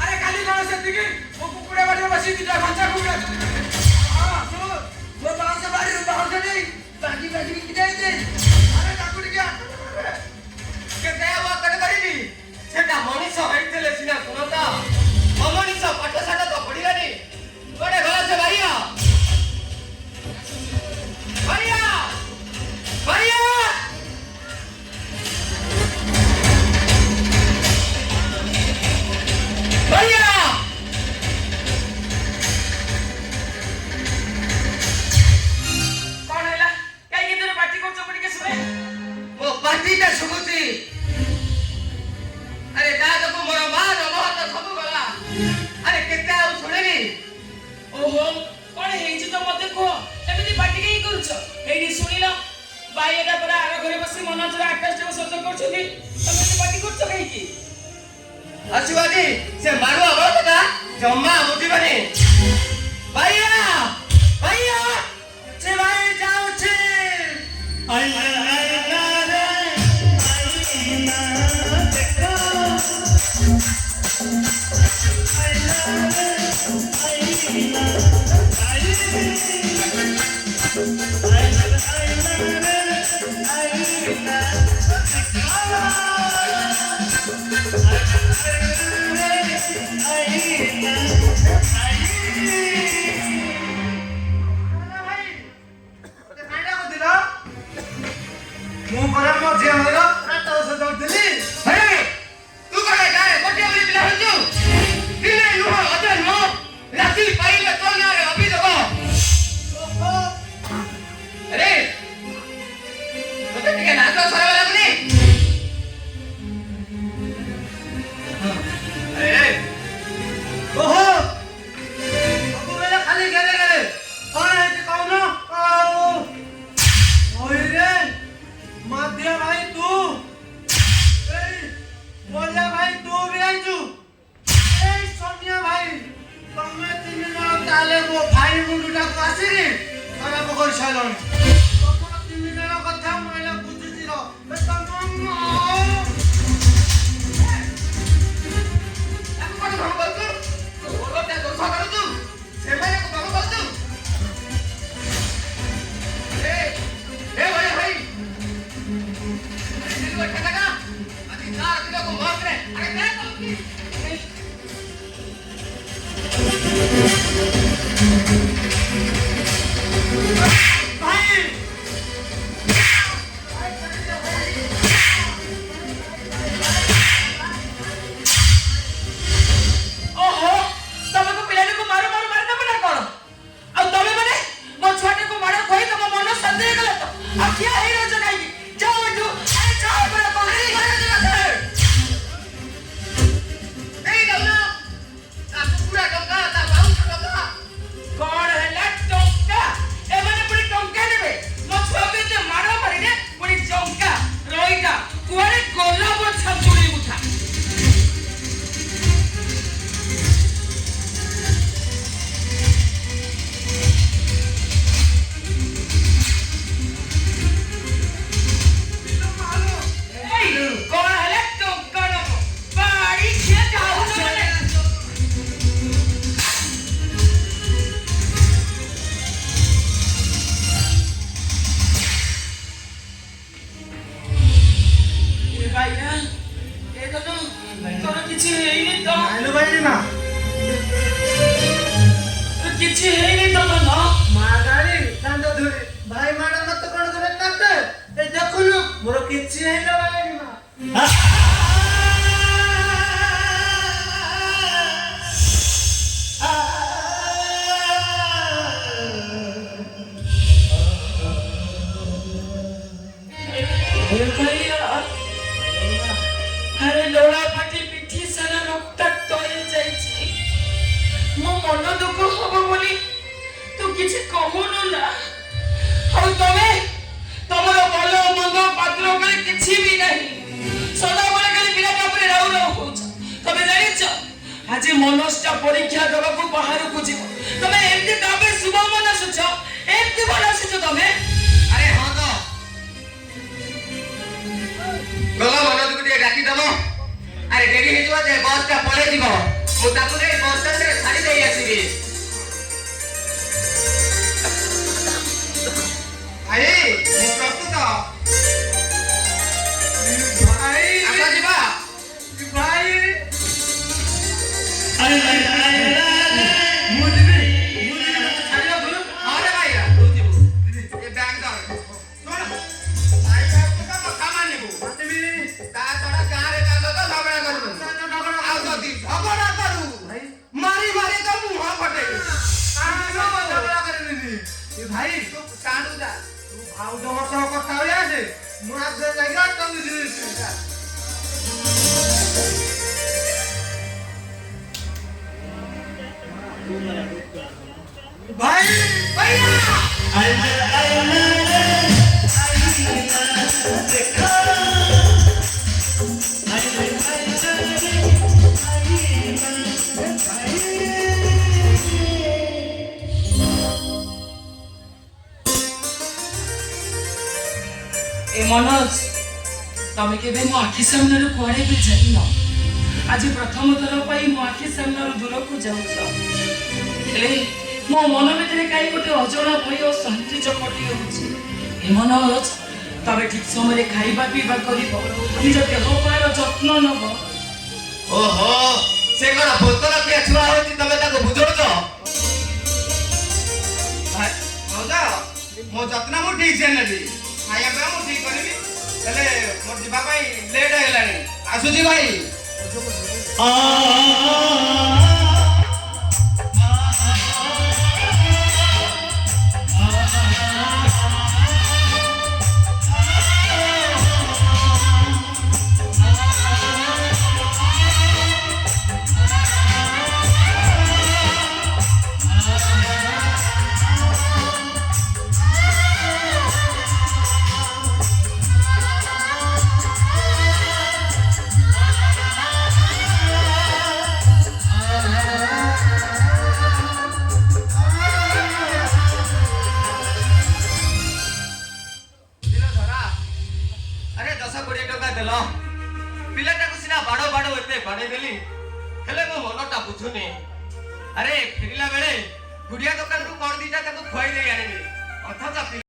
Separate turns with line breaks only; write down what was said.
अरे काली कौन से दिखे वो कुकुड़े वाले बसी दिखा खंचा कुकुड़ा हां सुनो वो बाहर से नहीं बाकी की जाए अरे डाकुड़ी क्या केते वो कट करिनी सेटा मनीष होइतले सिना सुनता अमनीष पाठ साठ तो पढिलानी गोटे घर से भाइया भैया भैया भैया कौन हैला काई के तोर पार्टी को चपड़ी के सुने वो पार्टी ता सुगुती अरे दादा को मोर मां रो बहुत सब गला अरे केते आ सुनेनी ओहो कौन हेजी तो मते को एमिति पार्टी के करूछ एडी सुनिला भाई एटा पर आरो घरे बसी मनोज रा आकाश देव सज करछथि तमे पार्टी करछ काई की आशीर्वादी से मारुआ बोलता जम्मा बुझिबनी भैया भैया से भाई जाओ छे आई ना रे आई ना देखो आई ना रे आई ना आज मनोष्टा परीक्षा दबा को बाहर को जीव तमे एमती काबे सुबह मन सुछ एमती बना सुछ तमे अरे हां तो गला मन को टे डाकी दबो
अरे डेरी हेजिबो जे बस टा पळे दिबो मु ताकु नै बस स्टैंड रे छाडी देई आसीबी
भाई मु प्रस्तुत भाई
आसा जिबा
भाई
अरे
मु दिबी
छाडियो गुरु अरे भाई तू जिबो ए बैग दर
सुन भाई बैग तो का सामान नेबो दिबी
ता तोड़ा गां रे का तो झगड़ा करबो आउ जदी झगड़ा करू
भाई
मारी मारी तो मुंह फटे
झगड़ा करनी ए भाई
तू कांडू जा
तू भाउ जमा सह କଥା होया जे मु हाथ दे लागिला तम दिबी भाई भैया
ए मनोज तमे केबे मो आखि सामने रो कुआडे भी जाइनो आज प्रथम थर पाई मो आखि सामने रो दूर को जाउछ हेले मो मन भितरे काई गोटे अजଣା भय और शांति चपटी होछि ए मनोज तबे ठीक समय खाइबा पीबा करिबो निज देह पार जत्न नबो
ओहो से कोन बोतल के छुआ होती तमे ताको बुझोछ
भाई मौजा मो जतना मु ठीक से नेबी खाया पे मु ठीक करबी तले मोर जिबा पई लेट हेलानी
आसुजी भाई दिलो धरा अरे 10-20 टका देलो पिलाटा को सिना बाडो बाडो एते बाडे देली हेले मो मनटा बुझुनी अरे फिरला बेले गुडिया दुकान रू कोन दीटा ताको खुआई दे आनिबी अथच